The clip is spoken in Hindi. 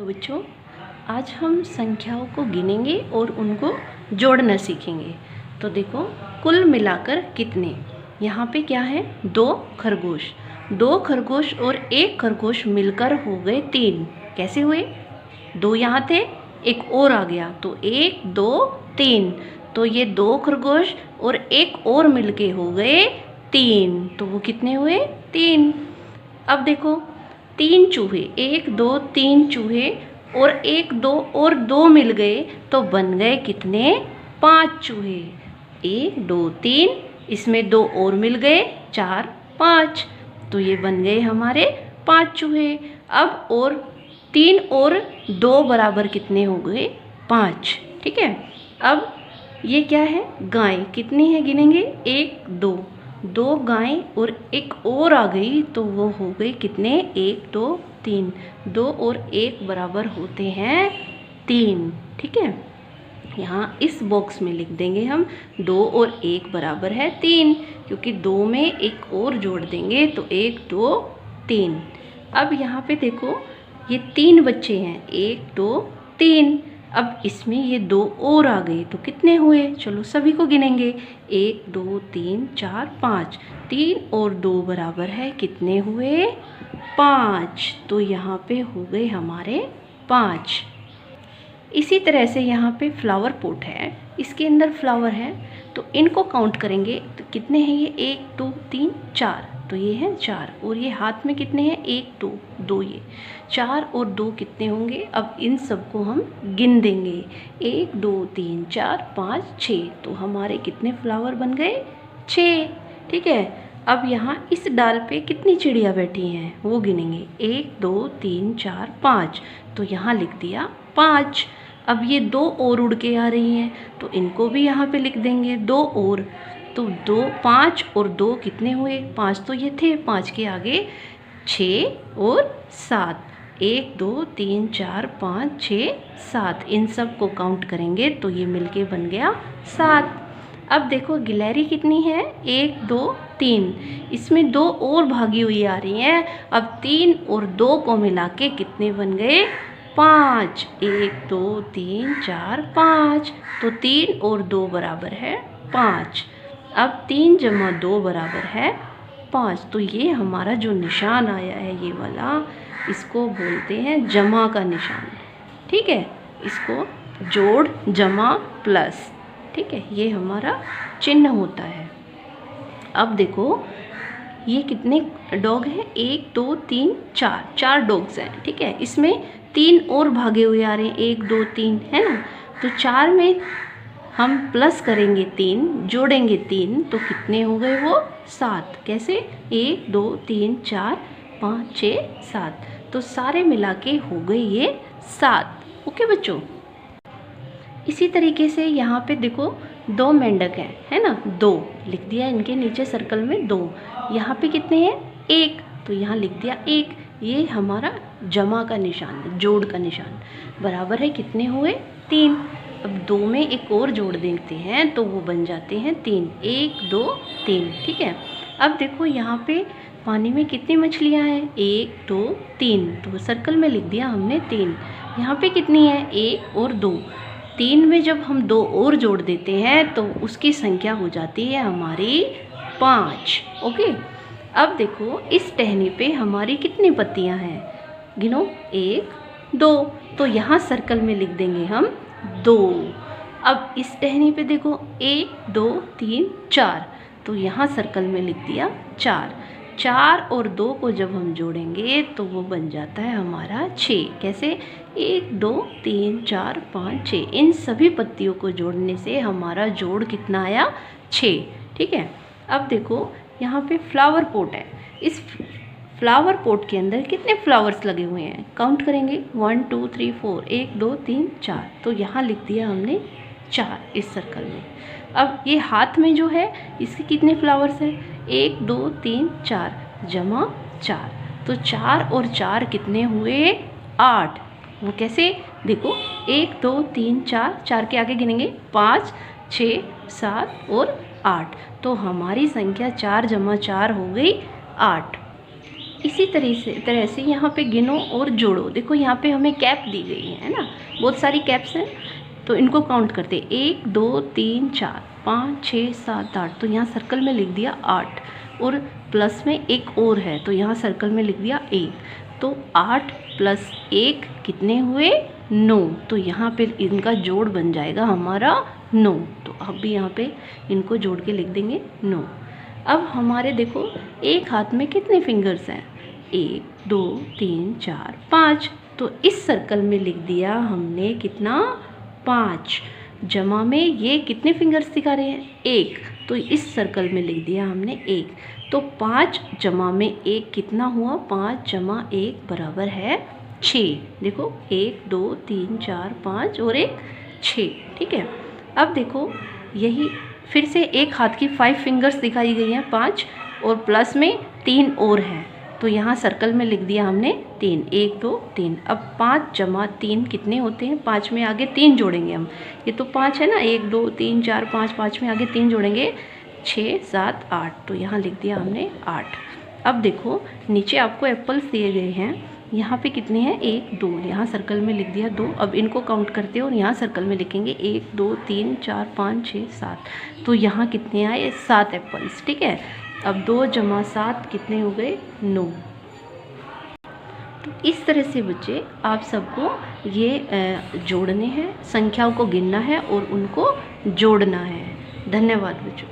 बच्चों, आज हम संख्याओं को गिनेंगे और उनको जोड़ना सीखेंगे। तो देखो, कुल मिलाकर कितने, यहाँ पे क्या है, 2 खरगोश। 2 खरगोश और 1 खरगोश मिलकर हो गए 3। कैसे हुए? 2 यहाँ थे, एक और आ गया, तो 1 2 3। तो ये 2 खरगोश और 1 और मिलके हो गए 3। तो वो कितने हुए? 3। अब देखो, 3 चूहे, 1 2 3 चूहे और 1 2 और 2 मिल गए तो बन गए कितने? 5 चूहे। 1 2 3, इसमें 2 और मिल गए, 4 5। तो ये बन गए हमारे 5 चूहे। अब और 3 और 2 बराबर कितने हो गए? 5। ठीक है। अब ये क्या है? गाय कितनी है गिनेंगे? 1 2, 2 गाय और 1 और आ गई तो वो हो गई कितने? 1 2 3। 2 और 1 बराबर होते हैं 3। ठीक है। यहाँ इस बॉक्स में लिख देंगे हम 2 और 1 बराबर है 3, क्योंकि 2 में 1 और जोड़ देंगे तो 1 2 3। अब यहाँ पे देखो, ये 3 बच्चे हैं, 1 2 3। अब इसमें ये 2 और आ गए तो कितने हुए? चलो सभी को गिनेंगे। 1 2 3 4 5। 3 और 2 बराबर है कितने हुए? 5। तो यहाँ पे हो गए हमारे 5। इसी तरह से यहाँ पे फ्लावर पॉट है, इसके अंदर फ्लावर है, तो इनको काउंट करेंगे तो कितने हैं ये? 1 2 3 4। तो ये है 4। और ये हाथ में कितने हैं? 1 2 2। ये 4 और 2 कितने होंगे? अब इन सबको हम गिन देंगे। 1 2 3 4 5 6। तो हमारे कितने फ्लावर बन गए? 6। ठीक है। अब यहाँ इस डाल पे कितनी चिड़िया बैठी हैं वो गिनेंगे। 1 2 3 4 5। तो यहाँ लिख दिया 5। अब ये 2 और उड़ के आ रही हैं तो इनको भी यहाँ पे लिख देंगे 2 और। तो 2 5 और 2 कितने हुए? 5 तो ये थे, 5 के आगे 6 और 7। 1 2 3 4 5 6 7। इन सब को काउंट करेंगे तो ये मिलके बन गया 7। अब देखो, गिलहरी कितनी है? 1 2 3। इसमें 2 और भागी हुई आ रही हैं। अब 3 और 2 को मिला के कितने बन गए? 5। 1 2 3 4 5। तो 3 और 2 बराबर है 5। अब 3 जमा 2 बराबर है 5। तो ये हमारा जो निशान आया है ये वाला, इसको बोलते हैं जमा का निशान। ठीक है। इसको जोड़ जमा प्लस, ठीक है, ये हमारा चिन्ह होता है। अब देखो, ये कितने डॉग हैं? 1 2 3 4। 4 डॉग्स हैं। ठीक है। इसमें 3 और भागे हुए आ रहे हैं, 1 2 3, है ना। तो 4 में हम प्लस करेंगे 3, जोड़ेंगे 3, तो कितने हो गए वो? 7। कैसे? 1 2 3 4 5 6 7। तो सारे मिला के हो गए ये 7। ओके बच्चों। इसी तरीके से यहाँ पे देखो, 2 मेंढक हैं, है ना। 2 लिख दिया इनके नीचे सर्कल में 2। यहाँ पे कितने हैं? 1। तो यहाँ लिख दिया 1। ये हमारा जमा का निशान है, जोड़ का निशान। बराबर है कितने हुए? 3। अब 2 में 1 और जोड़ देते हैं तो वो बन जाते हैं 3। 1 2 3। ठीक है। अब देखो, यहाँ पे पानी में कितनी मछलियाँ हैं? 1 2 3। तो सर्कल में लिख दिया हमने 3। यहाँ पे कितनी है? 1 और 2। 3 में जब हम 2 और जोड़ देते हैं तो उसकी संख्या हो जाती है हमारी 5। ओके। अब देखो, इस टहनी पे हमारी कितनी पत्तियां हैं? गिनो। 1 2। तो यहाँ सर्कल में लिख देंगे हम 2। अब इस टहनी पे देखो, 1 2 3 4। तो यहाँ सर्कल में लिख दिया 4। 4 और 2 को जब हम जोड़ेंगे तो वो बन जाता है हमारा 6। कैसे? 1 2 3 4 5 6। इन सभी पत्तियों को जोड़ने से हमारा जोड़ कितना आया? 6। ठीक है। अब देखो, यहाँ पे फ्लावर पॉट है। इस फ्लावर पॉट के अंदर कितने फ्लावर्स लगे हुए हैं? काउंट करेंगे। 1 2 3 4। 1 2 3 4। तो यहाँ लिख दिया हमने 4 इस सर्कल में। अब ये हाथ में जो है, इसके कितने फ्लावर्स हैं? 1 2 3 4 जमा 4। तो 4 और 4 कितने हुए? 8। वो कैसे? देखो, 1 2 3 4। 4 के आगे गिनेंगे 5 6 7 और 8। तो हमारी संख्या 4 जमा 4 हो गई 8। इसी तरह से यहाँ पे गिनो और जोड़ो। देखो यहाँ पे हमें कैप दी गई है ना, बहुत सारी कैप्स हैं, तो इनको काउंट करते 1 2 3 4 5 6 7 8। तो यहाँ सर्कल में लिख दिया 8, और प्लस में एक और है तो यहाँ सर्कल में लिख दिया 1। तो 8 + 1 कितने हुए? 9। तो यहाँ पे इनका जोड़ बन जाएगा हमारा 9। तो अब भी यहाँ पे इनको जोड़ के लिख देंगे 9। अब हमारे देखो एक हाथ में कितने फिंगर्स हैं? 1 2 3 4 5। तो इस सर्कल में लिख दिया हमने कितना? 5। जमा में ये कितने फिंगर्स दिखा रहे हैं? 1। तो इस सर्कल में लिख दिया हमने 1। तो 5 जमा में 1 कितना हुआ? 5 जमा 1 बराबर है 6। देखो 1 2 3 4 5 और 1 6। ठीक है। अब देखो यही फिर से एक हाथ की 5 फिंगर्स दिखाई गई हैं, 5, और प्लस में 3 और हैं। तो यहाँ सर्कल में लिख दिया हमने 3। 1 2 3। अब 5 जमा 3 कितने होते हैं? 5 में आगे 3 जोड़ेंगे हम। ये तो 5 है ना, 1 2 3 4 5, 5 में आगे 3 जोड़ेंगे 6 7 8। तो यहाँ लिख दिया हमने 8। अब देखो नीचे आपको एप्पल्स दिए गए हैं, यहाँ पे कितने हैं? 1 2। यहाँ सर्कल में लिख दिया 2। अब इनको काउंट करते हैं और यहाँ सर्कल में लिखेंगे 1 2 3 4 5 6 7। तो यहाँ कितने आए? 7 एप्पल्स। ठीक है। अब 2 जमा 7 कितने हो गए? 9। तो इस तरह से बच्चे आप सबको ये जोड़ने हैं, संख्याओं को गिनना है और उनको जोड़ना है। धन्यवाद बच्चों।